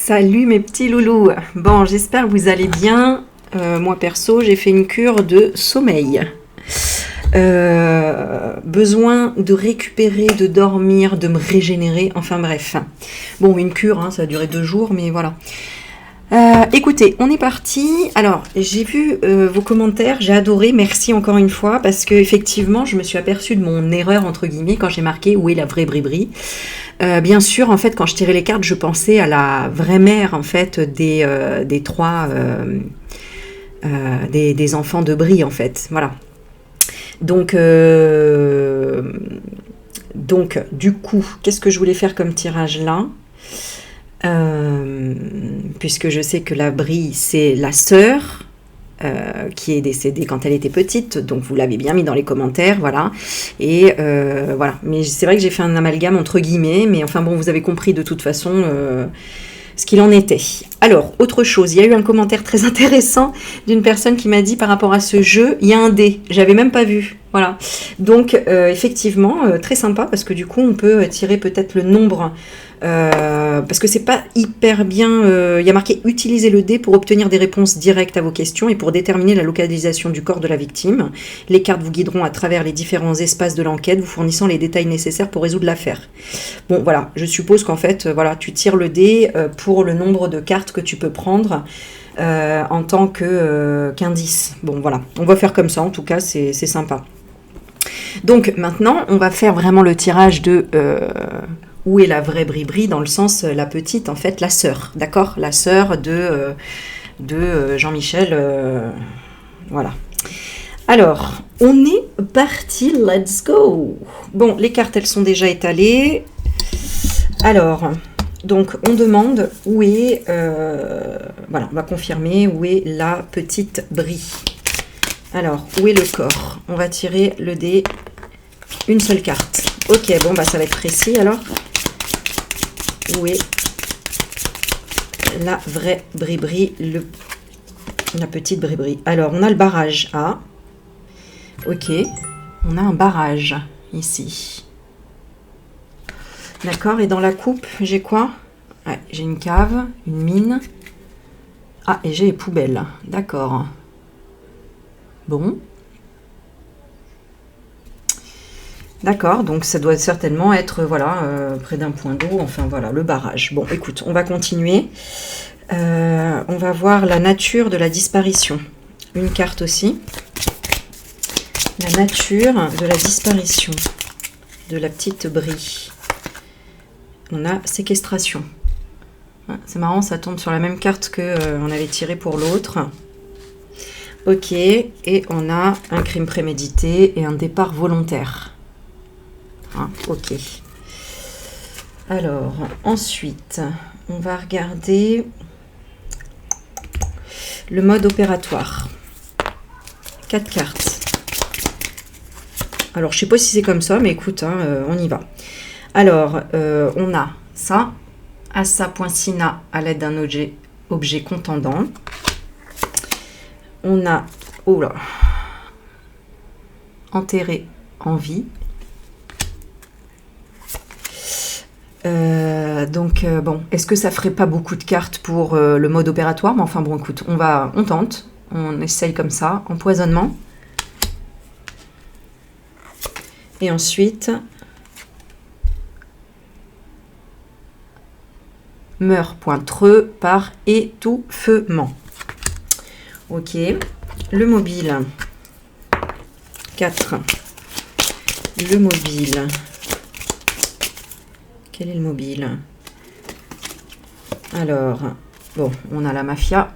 Salut mes petits loulous. Bon, j'espère que vous allez bien. Moi perso, j'ai fait une cure de sommeil. Besoin de récupérer, de dormir, de me régénérer. Enfin bref. Bon, une cure, hein, ça a duré 2 jours, mais voilà. Écoutez, on est parti. Alors, j'ai vu vos commentaires, j'ai adoré, merci encore une fois, parce que effectivement, je me suis aperçue de mon erreur, entre guillemets, quand j'ai marqué où est la vraie Bribri. Bien sûr, en fait, quand je tirais les cartes, je pensais à la vraie mère, en fait, des trois, des enfants de Brie, en fait, voilà. Donc, du coup, qu'est-ce que je voulais faire comme tirage là ? Puisque je sais que la Brie, c'est la sœur qui est décédée quand elle était petite, donc vous l'avez bien mis dans les commentaires, voilà. Et voilà, mais c'est vrai que j'ai fait un amalgame entre guillemets, mais enfin bon, vous avez compris de toute façon ce qu'il en était. Alors, autre chose, il y a eu un commentaire très intéressant d'une personne qui m'a dit par rapport à ce jeu, il y a un dé, j'avais même pas vu, voilà. Donc, effectivement, très sympa, parce que du coup, on peut tirer peut-être le nombre, parce que c'est pas hyper bien, il y a marqué « Utilisez le dé pour obtenir des réponses directes à vos questions et pour déterminer la localisation du corps de la victime. Les cartes vous guideront à travers les différents espaces de l'enquête, vous fournissant les détails nécessaires pour résoudre l'affaire. » Bon, voilà, je suppose qu'en fait, voilà, tu tires le dé pour le nombre de cartes que tu peux prendre en tant qu'indice. Bon, voilà, on va faire comme ça, en tout cas, c'est sympa. Donc, maintenant, on va faire vraiment le tirage de... où est la vraie Bribri, dans le sens, la petite, en fait, la sœur, d'accord ? La sœur de Jean-Michel, voilà. Alors, on est parti, let's go. Bon, les cartes, elles sont déjà étalées. Alors, donc, on demande où est, voilà, on va confirmer où est la petite Brie. Alors, où est le corps ? On va tirer le dé, une seule carte. Ok, bon, bah ça va être précis, alors. Où est la vraie Bribri, la petite Bribri ? Alors, on a le barrage A. Ok, on a un barrage ici. D'accord, et dans la coupe, j'ai quoi ? Ouais, j'ai une cave, une mine. Ah, et j'ai les poubelles. D'accord. Bon. D'accord, donc ça doit certainement être, voilà, près d'un point d'eau, enfin voilà, le barrage. Bon, écoute, on va continuer. On va voir la nature de la disparition. Une carte aussi. La nature de la disparition de la petite Brie. On a séquestration. C'est marrant, ça tombe sur la même carte qu'on avait tiré pour l'autre. Ok, et on a un crime prémédité et un départ volontaire. Ok. Alors, ensuite, on va regarder le mode opératoire. 4 cartes. Alors, je ne sais pas si c'est comme ça, mais écoute, hein, on y va. Alors, on a ça. Assa.sina à l'aide d'un objet contendant. On a, oh là, enterré en vie. Bon, est-ce que ça ferait pas beaucoup de cartes pour le mode opératoire ? Mais enfin bon, écoute, on tente, on essaye comme ça, empoisonnement. Et ensuite, meurt.treux par étouffement. Ok, le mobile, 4, le mobile. Quel est le mobile ? Alors, bon, on a la mafia.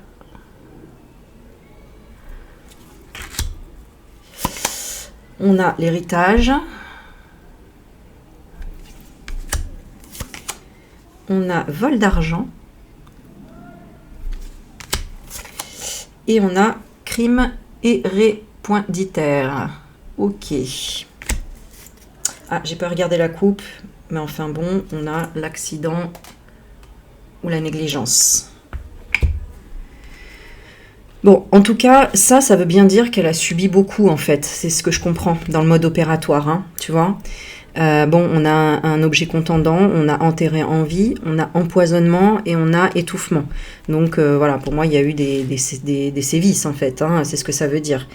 On a l'héritage. On a vol d'argent. Et on a crime hérépoinditaire. Ok. Ah, j'ai pas regardé la coupe. Mais enfin bon, on a l'accident ou la négligence. Bon, en tout cas, ça veut bien dire qu'elle a subi beaucoup, en fait. C'est ce que je comprends dans le mode opératoire, hein, tu vois. Bon, on a un objet contendant, on a enterré en vie, on a empoisonnement et on a étouffement. Donc voilà, pour moi, il y a eu des sévices en fait, hein, c'est ce que ça veut dire.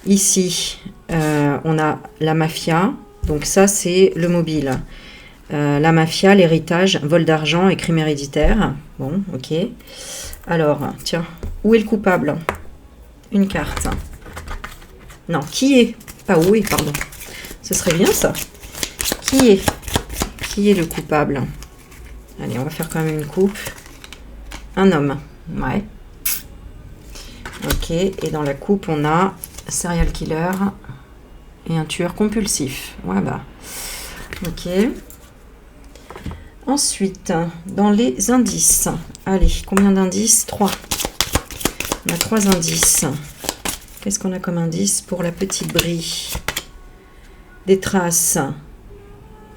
Ici, on a la mafia, donc ça c'est le mobile. La mafia, l'héritage, vol d'argent et crime héréditaire. Bon, ok. Alors, tiens, où est le coupable? Une carte. Non, qui est? Pas où est, pardon. Ce serait bien ça. Qui est le coupable? Allez, on va faire quand même une coupe. Un homme. Ouais. Ok, et dans la coupe, on a serial killer et un tueur compulsif. Ouais, bah. Ok. Ensuite, dans les indices. Allez, combien d'indices? 3. On a 3 indices. Qu'est-ce qu'on a comme indice pour la petite Brie? Des traces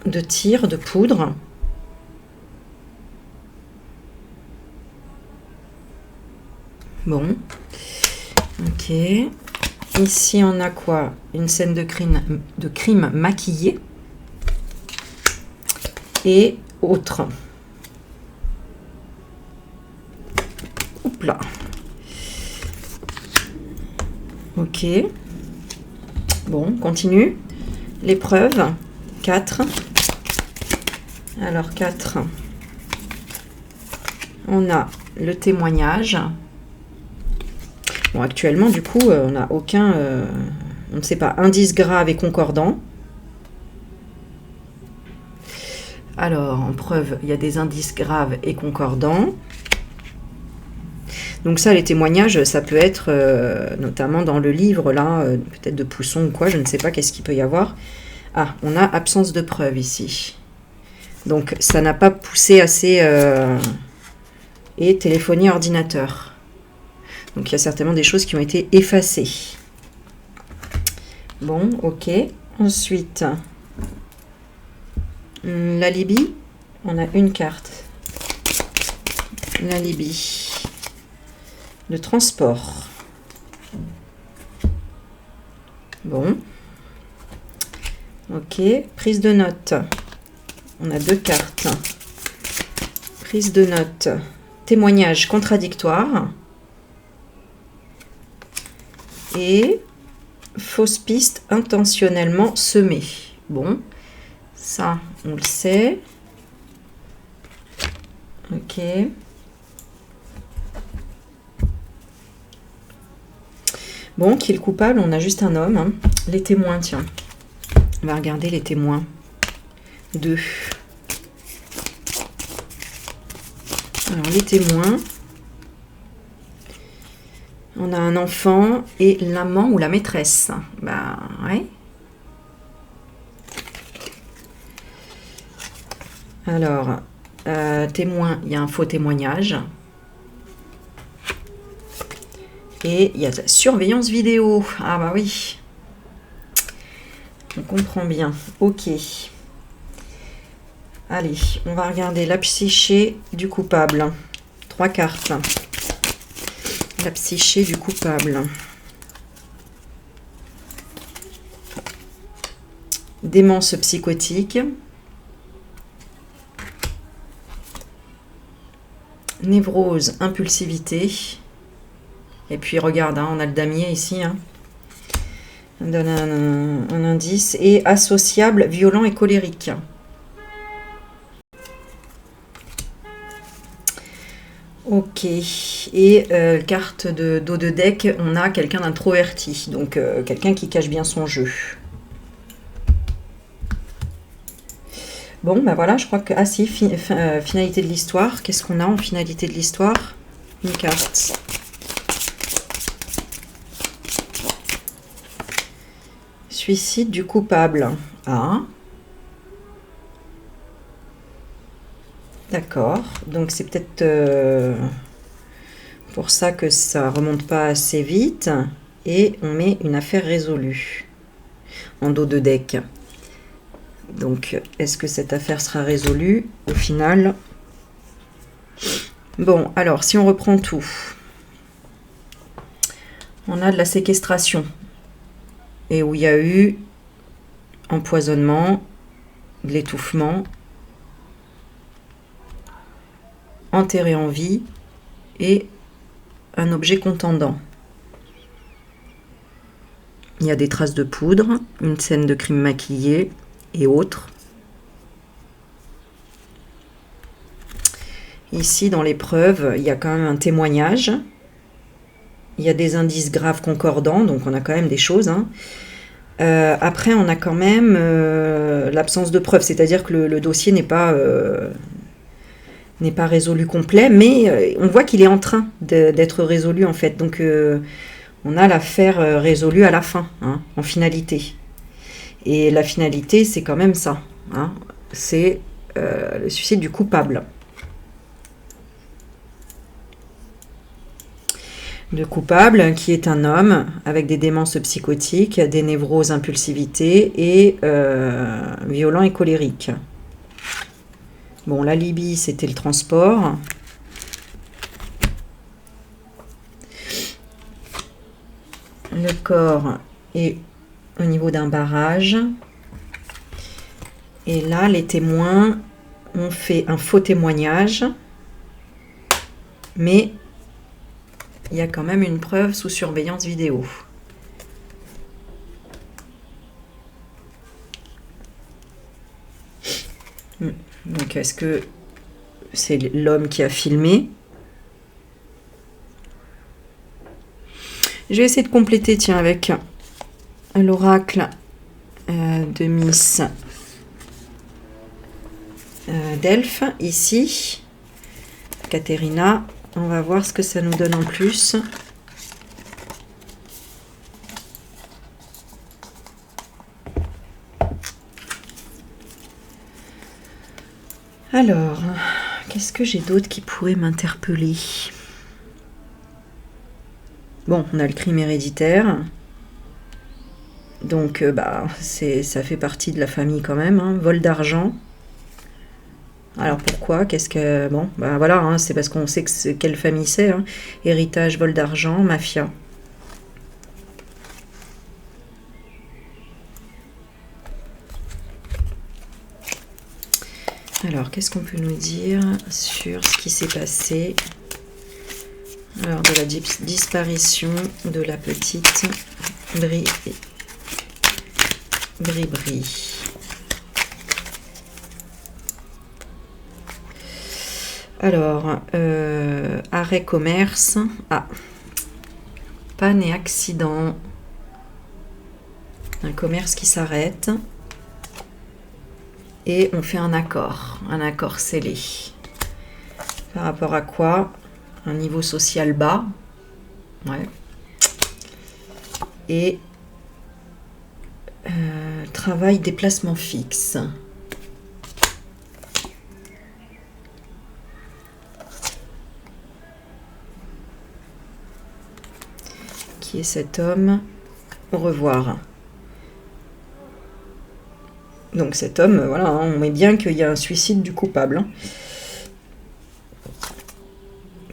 de tir, de poudre. Bon. Ok. Ici, on a quoi? Une scène de crime maquillée. Et autre. Oups là. Ok. Bon, continue. L'épreuve. 4. Alors 4. On a le témoignage. Bon, actuellement, du coup, on n'a aucun... on ne sait pas. Indice grave et concordant. Alors, en preuve, il y a des indices graves et concordants. Donc ça, les témoignages, ça peut être notamment dans le livre, là, peut-être de Pousson ou quoi, je ne sais pas qu'est-ce qu'il peut y avoir. Ah, on a absence de preuve ici. Donc, ça n'a pas poussé assez... et téléphonie ordinateur. Donc, il y a certainement des choses qui ont été effacées. Bon, ok. Ensuite... l'alibi, on a une carte. L'alibi. Le transport. Bon. Ok. Prise de notes. On a 2 cartes. Prise de notes. Témoignage contradictoire. Et fausse piste intentionnellement semée. Bon. Ça, on le sait. Ok. Bon, qui est le coupable? On a juste un homme. Hein. Les témoins, tiens. On va regarder les témoins. 2. Alors, les témoins. On a un enfant et l'amant ou la maîtresse. Bah, ouais. Alors, témoin, il y a un faux témoignage. Et il y a de la surveillance vidéo. Ah bah oui. On comprend bien. Ok. Allez, on va regarder la psyché du coupable. 3 cartes. La psyché du coupable. Démence psychotique. Névrose, impulsivité. Et puis regarde, hein, on a le damier ici. Hein. On donne un indice. Et associable, violent et colérique. Ok. Et carte de dos de deck, on a quelqu'un d'introverti. Donc quelqu'un qui cache bien son jeu. Bon, ben voilà, je crois que... Ah si, finalité de l'histoire. Qu'est-ce qu'on a en finalité de l'histoire? Une carte. Suicide du coupable. Ah. D'accord. Donc c'est peut-être pour ça que ça remonte pas assez vite. Et on met une affaire résolue en dos de deck. Donc, est-ce que cette affaire sera résolue au final? Bon, alors, si on reprend tout, on a de la séquestration. Et où il y a eu empoisonnement de l'étouffement, enterré en vie et un objet contendant. Il y a des traces de poudre, une scène de crime maquillé et autres. Ici, dans les preuves, il y a quand même un témoignage. Il y a des indices graves concordants, donc on a quand même des choses. Après, on a quand même l'absence de preuves, c'est-à-dire que le dossier n'est pas résolu complet, mais on voit qu'il est en train d'être résolu en fait. Donc on a l'affaire résolue à la fin, en finalité. Et la finalité, c'est quand même ça. C'est le suicide du coupable. Le coupable, qui est un homme avec des démences psychotiques, des névroses, impulsivité et violent et colérique. Bon, l'alibi, c'était le transport. Le corps est au niveau d'un barrage. Et là, les témoins ont fait un faux témoignage. Mais il y a quand même une preuve sous surveillance vidéo. Donc, est-ce que c'est l'homme qui a filmé? Je vais essayer de compléter, tiens, avec l'oracle de Miss Delphes, ici. Caterina, on va voir ce que ça nous donne en plus. Alors, qu'est-ce que j'ai d'autre qui pourrait m'interpeller? Bon, on a le crime héréditaire. Donc, ça fait partie de la famille quand même. Vol d'argent. Alors pourquoi? Qu'est-ce que... Bon, voilà, c'est parce qu'on sait quelle famille c'est. Héritage, vol d'argent, mafia. Alors, qu'est-ce qu'on peut nous dire sur ce qui s'est passé? Alors, de la disparition de la petite Bri. Alors, arrêt commerce. Panne et accident. Un commerce qui s'arrête. Et on fait un accord scellé. Par rapport à quoi? Un niveau social bas. Ouais. Et travail, déplacement fixe. Qui est cet homme? Au revoir. Donc cet homme, voilà, on met bien qu'il y a un suicide du coupable.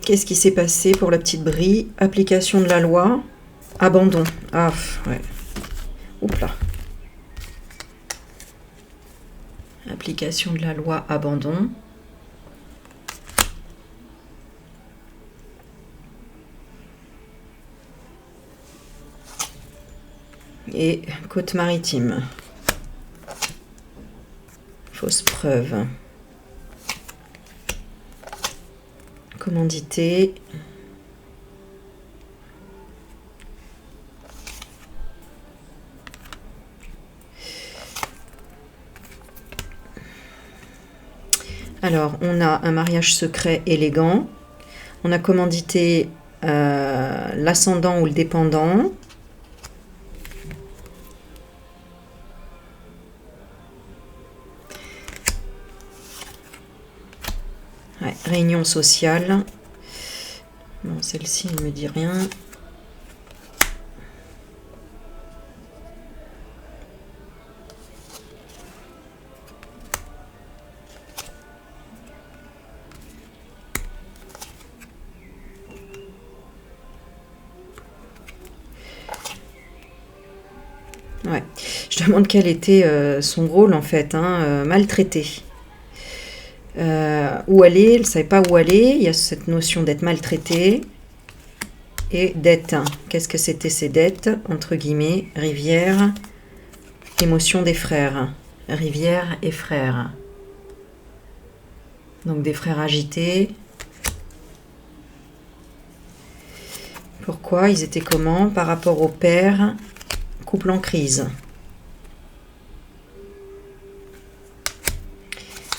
Qu'est-ce qui s'est passé pour la petite Brie? Application de la loi. Abandon. Ah, ouais. Oups là. Application de la loi, abandon. Et Côte-Maritime. Fausse preuve. Commandité. Alors, on a un mariage secret élégant. On a commandité l'ascendant ou le dépendant. Ouais, réunion sociale. Bon, celle-ci, elle ne me dit rien. Ouais. Je demande quel était son rôle en fait, hein, maltraité. Où aller, elle ne savait pas où aller. Il y a cette notion d'être maltraité et dette. Qu'est-ce que c'était ces dettes? Entre guillemets, rivière, émotion des frères. Rivière et frères. Donc des frères agités. Pourquoi? Ils étaient comment par rapport au père? Couple en crise.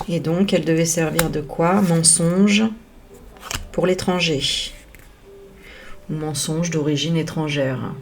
Et donc, elle devait servir de quoi? Mensonge pour l'étranger. Ou mensonge d'origine étrangère.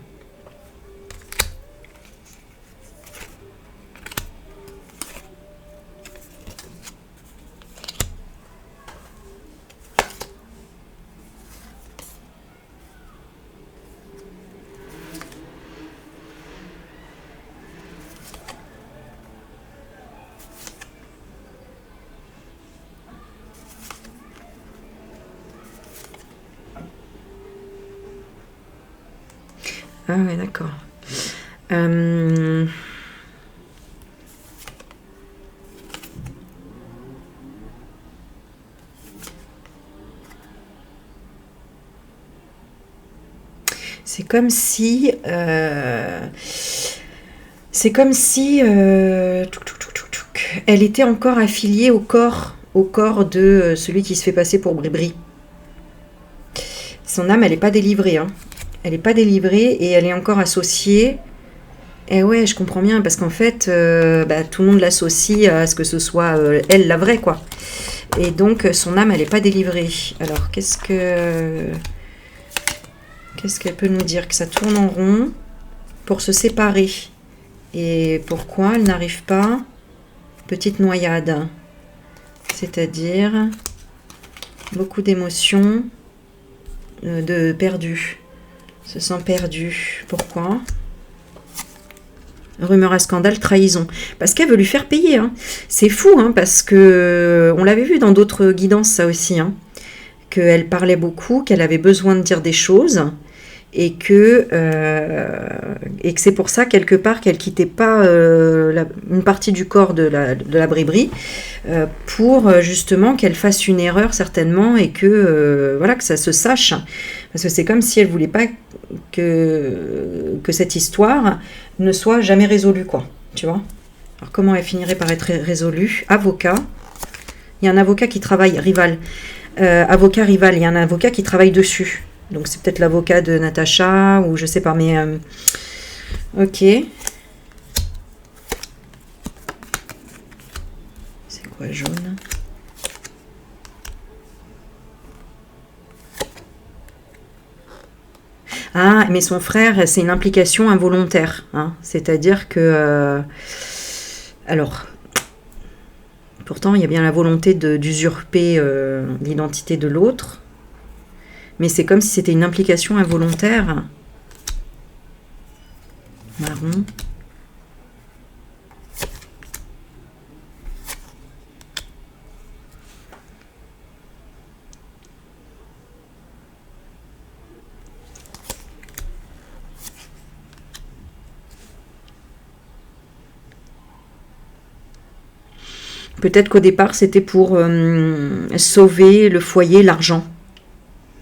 Ah ouais, d'accord. C'est comme si... elle était encore affiliée au corps de celui qui se fait passer pour Bribri. Son âme, elle n'est pas délivrée, hein. Elle n'est pas délivrée et elle est encore associée. Et ouais, je comprends bien, parce qu'en fait, tout le monde l'associe à ce que ce soit elle, la vraie, quoi. Et donc, son âme, elle n'est pas délivrée. Alors, qu'est-ce qu'elle peut nous dire? Que ça tourne en rond pour se séparer. Et pourquoi elle n'arrive pas? Petite noyade. C'est-à-dire beaucoup d'émotions, de perdu. Se sent perdu. Pourquoi? Rumeur à scandale, trahison. Parce qu'elle veut lui faire payer. Hein. C'est fou, hein, parce que on l'avait vu dans d'autres guidances, ça aussi. Hein, qu'elle parlait beaucoup, qu'elle avait besoin de dire des choses. Et que c'est pour ça, quelque part, qu'elle quittait pas une partie du corps de la Bribri pour justement qu'elle fasse une erreur, certainement, et que, voilà, que ça se sache. Parce que c'est comme si elle voulait pas que cette histoire ne soit jamais résolue, quoi. Tu vois? Alors, comment elle finirait par être résolue? Avocat. Il y a un avocat qui travaille, rival. Avocat rival, il y a un avocat qui travaille dessus. Donc c'est peut-être l'avocat de Natacha, ou je sais pas, mais... ok. C'est quoi jaune? Ah, mais son frère, c'est une implication involontaire. Hein, c'est-à-dire que... alors... Pourtant, il y a bien la volonté d'usurper l'identité de l'autre. Mais c'est comme si c'était une implication involontaire. Marron. Peut-être qu'au départ, c'était pour sauver le foyer, l'argent.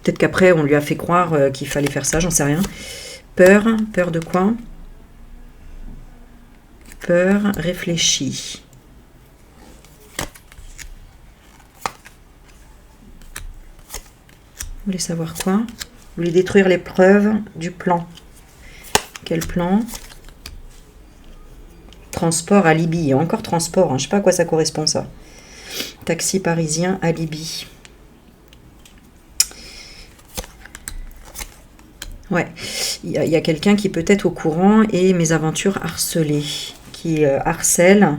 Peut-être qu'après, on lui a fait croire qu'il fallait faire ça, j'en sais rien. Peur de quoi? Peur réfléchie. Vous voulez savoir quoi? Vous voulez détruire les preuves du plan. Quel plan? Transport à Libye. Encore transport, hein. Je ne sais pas à quoi ça correspond, ça. Taxi parisien à Libye. Ouais, il y a quelqu'un qui peut être au courant et mes aventures harcelées, qui harcèle.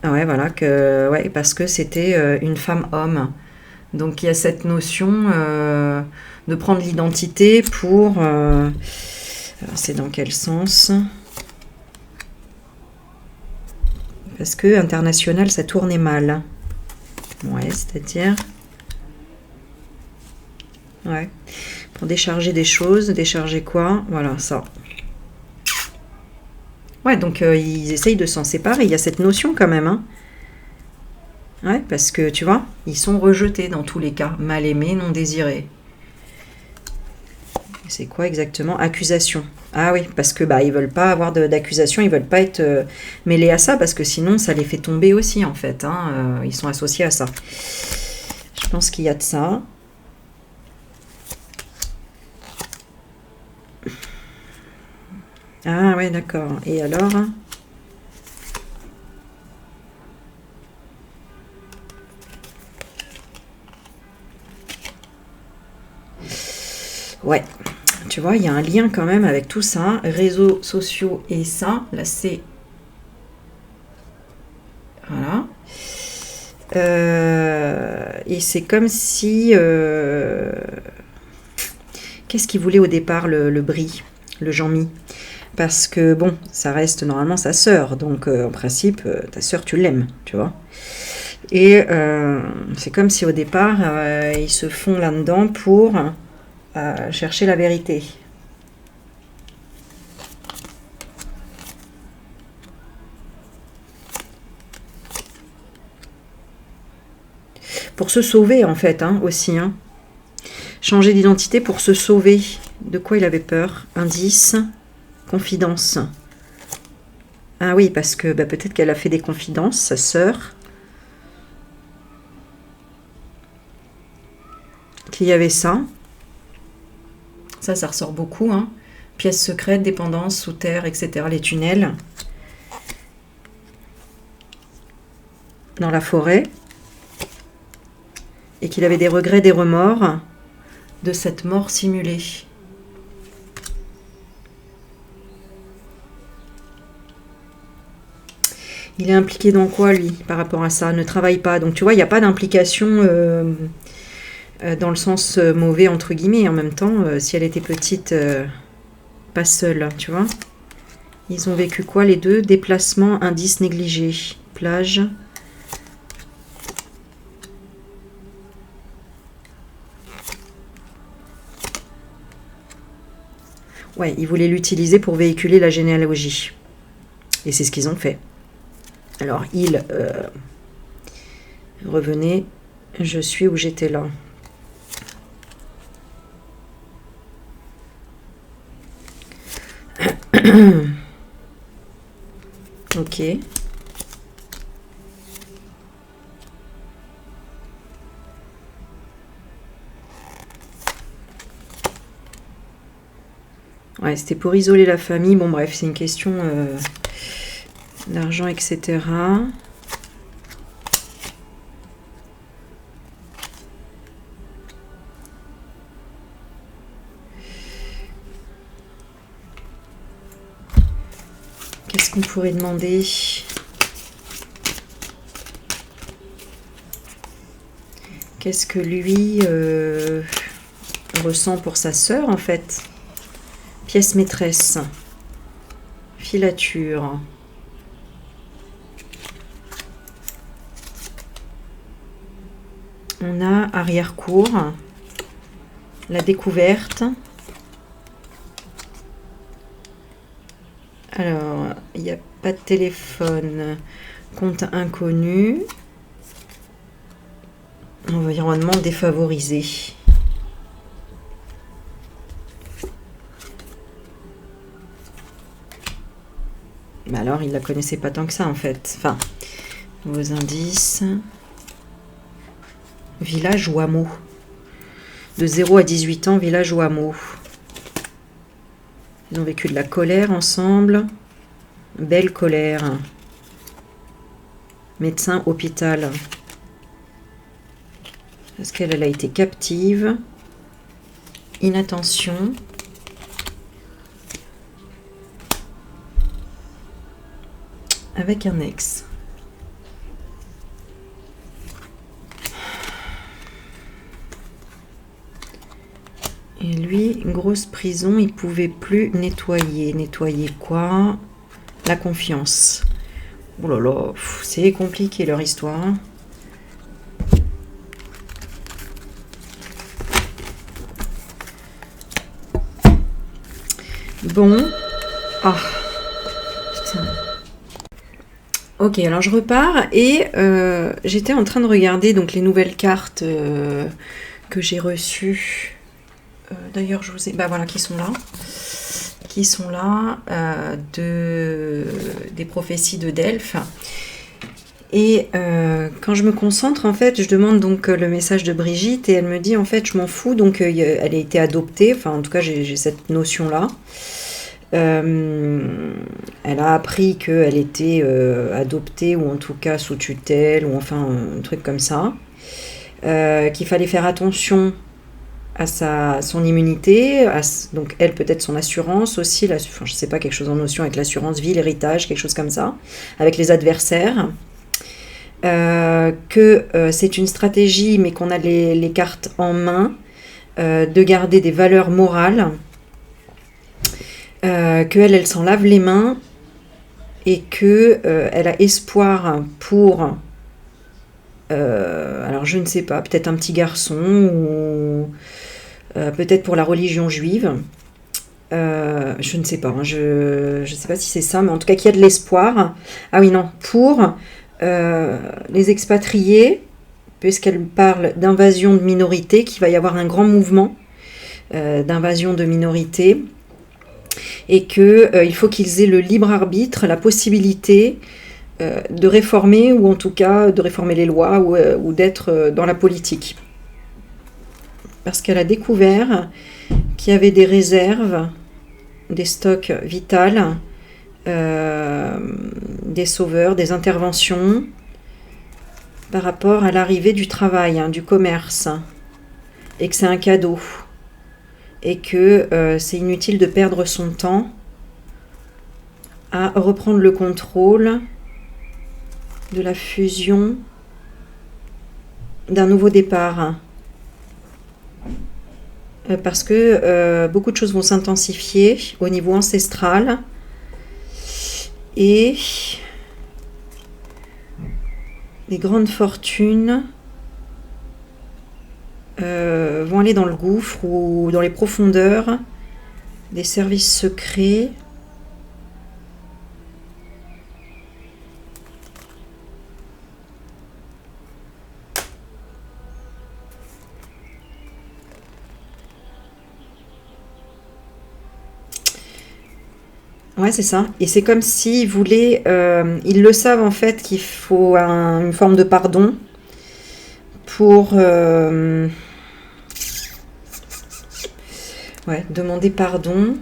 Ah ouais, voilà, ouais, parce que c'était une femme-homme. Donc il y a cette notion de prendre l'identité pour... alors c'est dans quel sens? Parce que international, ça tournait mal. Ouais, c'est-à-dire... Ouais. pour décharger des choses. Décharger quoi? Voilà, ça. Ouais, donc ils essayent de s'en séparer. Il y a cette notion quand même, hein. Ouais, parce que tu vois, ils sont rejetés dans tous les cas. Mal aimés, non désirés. C'est quoi exactement? Accusation. Ah oui, parce que bah ils veulent pas avoir d'accusation, ils veulent pas être mêlés à ça, parce que sinon ça les fait tomber aussi en fait. Hein, ils sont associés à ça. Je pense qu'il y a de ça. Ah ouais, d'accord. Et alors? Ouais. Tu vois, il y a un lien quand même avec tout ça. Réseaux sociaux et ça. Là, c'est... Voilà. Et c'est comme si... Qu'est-ce qu'il voulait au départ, le Brie, le Jean-Mi? Parce que, bon, ça reste normalement sa sœur. Donc, en principe, ta sœur, tu l'aimes, tu vois. Et c'est comme si au départ, ils se font là-dedans pour chercher la vérité. Pour se sauver, en fait, hein, aussi. Hein. Changer d'identité pour se sauver. De quoi il avait peur? Indice, confidence. Ah oui, parce que bah, peut-être qu'elle a fait des confidences, sa sœur. Qu'il y avait ça. Ça ressort beaucoup. Hein. Pièces secrètes, dépendance, sous terre, etc. Les tunnels. Dans la forêt. Et qu'il avait des regrets, des remords de cette mort simulée. Il est impliqué dans quoi, lui, par rapport à ça? Ne travaille pas. Donc, tu vois, il n'y a pas d'implication dans le sens mauvais, entre guillemets. En même temps, si elle était petite, pas seule, tu vois. Ils ont vécu quoi, les deux? Déplacement, indice négligé. Plage. Ouais, ils voulaient l'utiliser pour véhiculer la généalogie. Et c'est ce qu'ils ont fait. Alors, il revenait, je suis où j'étais là. Ok. Ouais, c'était pour isoler la famille. Bon, bref, c'est une question d'argent, etc. Qu'est-ce qu'on pourrait demander? Qu'est-ce que lui ressent pour sa sœur, en fait? Pièce maîtresse. Filature. On a arrière-cour. La découverte. Alors, il n'y a pas de téléphone. Compte inconnu. Environnement défavorisé. Mais alors, il ne la connaissait pas tant que ça, en fait. Enfin, nouveaux indices. Village ou hameau. De 0 à 18 ans, village ou hameau. Ils ont vécu de la colère ensemble. Belle colère. Médecin, hôpital. Parce qu'elle a été captive. Inattention. Avec un ex. Et lui, grosse prison, il pouvait plus nettoyer. Nettoyer quoi? La confiance. Oh là là, c'est compliqué leur histoire. Bon. Ah. Putain. Ok, alors je repars et j'étais en train de regarder donc les nouvelles cartes que j'ai reçues. D'ailleurs, je vous ai... Bah voilà, qui sont là. Des prophéties de Delphes. Et quand je me concentre, en fait, je demande donc le message de Brigitte et elle me dit, en fait, je m'en fous. Donc, elle a été adoptée. Enfin, en tout cas, j'ai cette notion-là. Elle a appris qu'elle était adoptée ou en tout cas sous tutelle ou enfin un truc comme ça. Qu'il fallait faire attention à son immunité, donc elle peut-être son assurance aussi, enfin, je sais pas, quelque chose en notion avec l'assurance vie, l'héritage, quelque chose comme ça, avec les adversaires. Que c'est une stratégie, mais qu'on a les cartes en main, de garder des valeurs morales, qu'elle s'en lave les mains et que elle a espoir pour, alors je ne sais pas, peut-être un petit garçon ou peut-être pour la religion juive. Je ne sais pas, hein, je ne sais pas si c'est ça, mais en tout cas qu'il y a de l'espoir. Ah oui, non, pour les expatriés, puisqu'elle parle d'invasion de minorités, qu'il va y avoir un grand mouvement d'invasion de minorités, et qu'il faut qu'ils aient le libre arbitre, la possibilité de réformer, ou en tout cas de réformer les lois, ou d'être dans la politique. Parce qu'elle a découvert qu'il y avait des réserves, des stocks vitaux, des sauveurs, des interventions par rapport à l'arrivée du travail, hein, du commerce, et que c'est un cadeau, et que c'est inutile de perdre son temps à reprendre le contrôle de la fusion d'un nouveau départ. Parce que beaucoup de choses vont s'intensifier au niveau ancestral et les grandes fortunes vont aller dans le gouffre ou dans les profondeurs des services secrets. Ouais, c'est ça. Et c'est comme s'ils voulaient... ils le savent en fait qu'il faut une forme de pardon pour demander pardon.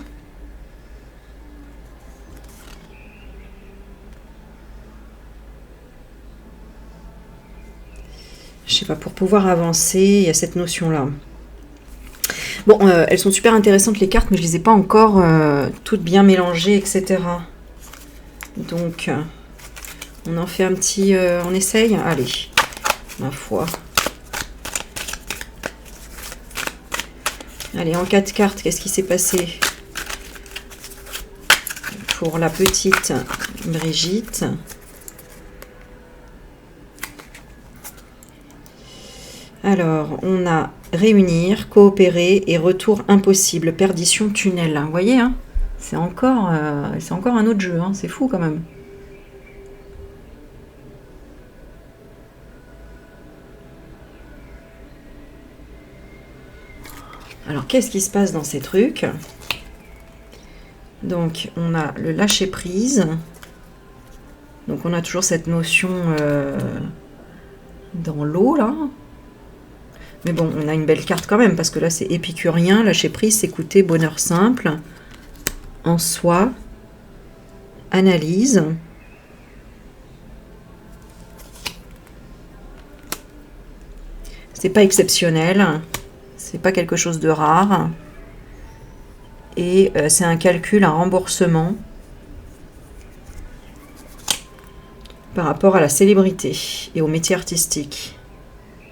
Je sais pas, pour pouvoir avancer, il y a cette notion-là. Bon, elles sont super intéressantes les cartes, mais je les ai pas encore toutes bien mélangées, etc. Donc, on en fait un petit... on essaye. Allez, ma foi. Allez, en 4 cartes, qu'est-ce qui s'est passé pour la petite Brigitte? Alors, on a réunir, coopérer et retour impossible, perdition, tunnel. Vous voyez, hein, c'est encore un autre jeu, hein, c'est fou quand même. Alors, qu'est-ce qui se passe dans ces trucs? Donc, on a le lâcher-prise. Donc, on a toujours cette notion dans l'eau, là. Mais bon, on a une belle carte quand même, parce que là, c'est épicurien. Lâcher-prise, s'écouter, bonheur simple. En soi. Analyse. C'est pas exceptionnel. C'est pas quelque chose de rare. Et c'est un calcul, un remboursement par rapport à la célébrité et au métier artistique.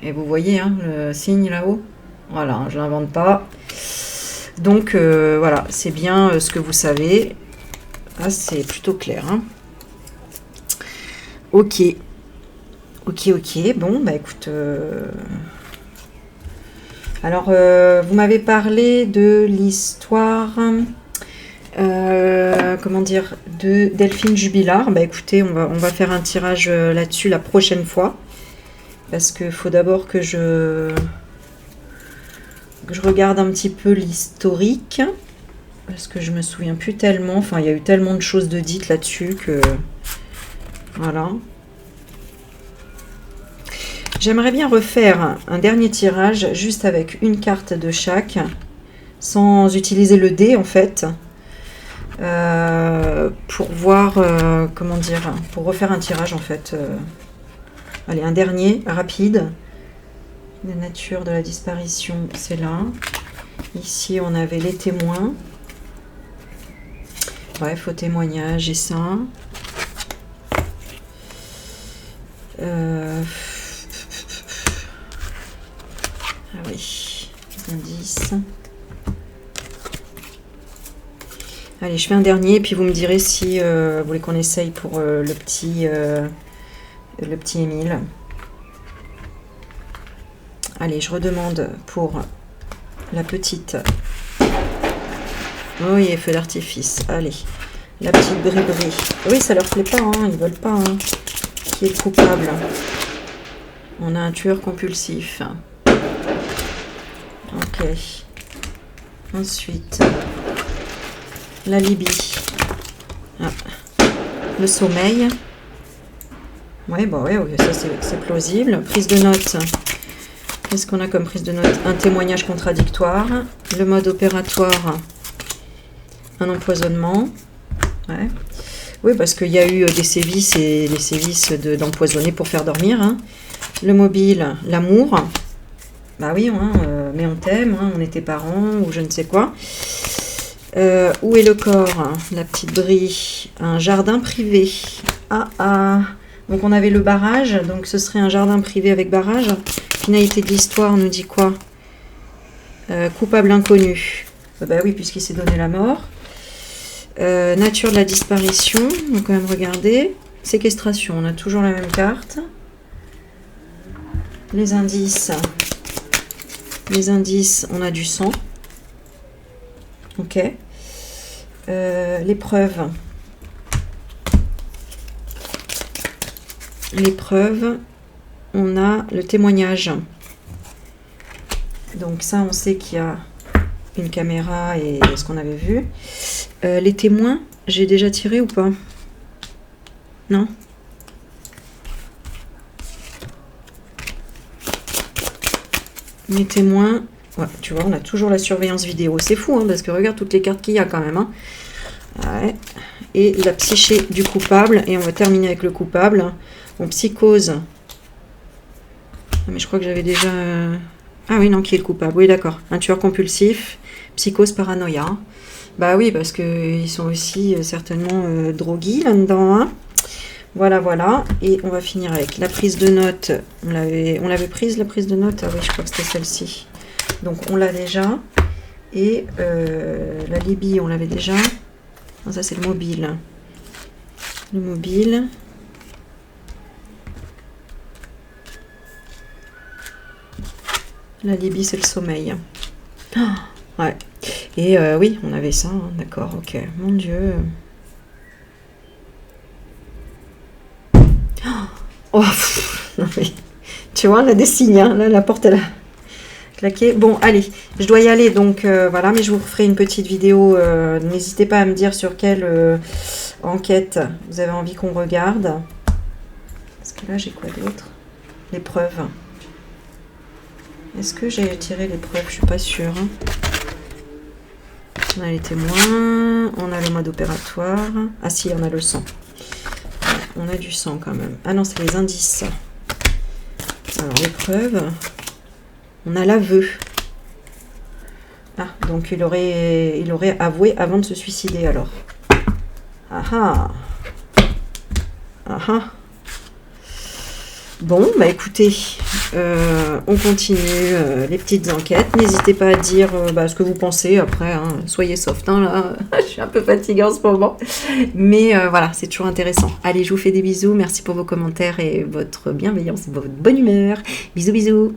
Et vous voyez, hein, le signe là-haut. Voilà, je l'invente pas. Donc voilà, c'est bien ce que vous savez. Ah, c'est plutôt clair. Hein. Ok. Bon, bah écoute... Alors, vous m'avez parlé de l'histoire comment dire, de Delphine Jubilard. Bah écoutez, on va faire un tirage là-dessus la prochaine fois. Parce qu'il faut d'abord que je regarde un petit peu l'historique. Parce que je me souviens plus tellement. Enfin, il y a eu tellement de choses de dites là-dessus que... Voilà. J'aimerais bien refaire un dernier tirage juste avec une carte de chaque. Sans utiliser le dé en fait. Pour voir... comment dire... Pour refaire un tirage en fait. Allez, un dernier, rapide. La nature de la disparition, c'est là. Ici, on avait les témoins. Bref, au témoignage et ça. Ah oui, indice. Allez, je fais un dernier, puis vous me direz si vous voulez qu'on essaye pour le petit Émile. Allez, je redemande pour la petite. Oui, feu d'artifice. Allez, la petite Bri-Bri. Oui, ça leur plaît pas, hein, ils veulent pas. Hein. Qui est le coupable? On a un tueur compulsif. Ok. Ensuite, la Libye. Ah. Le sommeil. Ouais, bah ouais, ça c'est plausible. Prise de notes. Qu'est-ce qu'on a comme prise de notes? Un témoignage contradictoire. Le mode opératoire. Un empoisonnement. Ouais. Oui, parce qu'il y a eu des sévices et les sévices d'empoisonner pour faire dormir. Hein. Le mobile, l'amour. Bah oui, hein, mais on t'aime, hein, on était parents ou je ne sais quoi. Où est le corps? La petite Brie. Un jardin privé. Ah ah. Donc on avait le barrage, donc ce serait un jardin privé avec barrage. Finalité de l'histoire, on nous dit quoi? Coupable inconnu. Bah oui, puisqu'il s'est donné la mort. Nature de la disparition, on va quand même regarder. Séquestration, on a toujours la même carte. Les indices. Les indices, on a du sang. Ok. L'épreuve. L'épreuve, on a le témoignage. Donc ça, on sait qu'il y a une caméra et ce qu'on avait vu. Les témoins, j'ai déjà tiré ou pas? Non? Les témoins, ouais, tu vois, on a toujours la surveillance vidéo. C'est fou, hein, parce que regarde toutes les cartes qu'il y a quand même. Hein. Ouais. Et la psyché du coupable. Et on va terminer avec le coupable. Bon, psychose. Ah, mais je crois que j'avais déjà... Ah oui, non, qui est le coupable? Oui, d'accord. Un tueur compulsif. Psychose, paranoïa. Bah oui, parce qu'ils sont aussi certainement drogués là-dedans. Hein. Voilà, voilà. Et on va finir avec la prise de notes. On l'avait prise, la prise de notes? Ah oui, je crois que c'était celle-ci. Donc, on l'a déjà. Et la Libye, on l'avait déjà. Non, ça, c'est le mobile. Le mobile. La Libye, c'est le sommeil. Oh, ouais. Et oui, on avait ça. Hein, d'accord, ok. Mon Dieu. Oh, non, mais, tu vois, on a des signes. Hein, là, la porte, elle a claqué. Bon, allez, je dois y aller. Donc, voilà. Mais je vous ferai une petite vidéo. N'hésitez pas à me dire sur quelle enquête vous avez envie qu'on regarde. Parce que là, j'ai quoi d'autre? L'épreuve. Est-ce que j'ai tiré l'épreuve? Je suis pas sûre. On a les témoins, on a le mode opératoire. Ah si, on a le sang. Ouais, on a du sang quand même. Ah non, c'est les indices. Alors, l'épreuve. On a l'aveu. Ah, donc il aurait avoué avant de se suicider alors. Ah ah. Ah ah. Bon, bah écoutez, on continue les petites enquêtes. N'hésitez pas à dire ce que vous pensez après. Hein. Soyez soft, hein, là. Je suis un peu fatiguée en ce moment. Mais voilà, c'est toujours intéressant. Allez, je vous fais des bisous. Merci pour vos commentaires et votre bienveillance, votre bonne humeur. Bisous, bisous.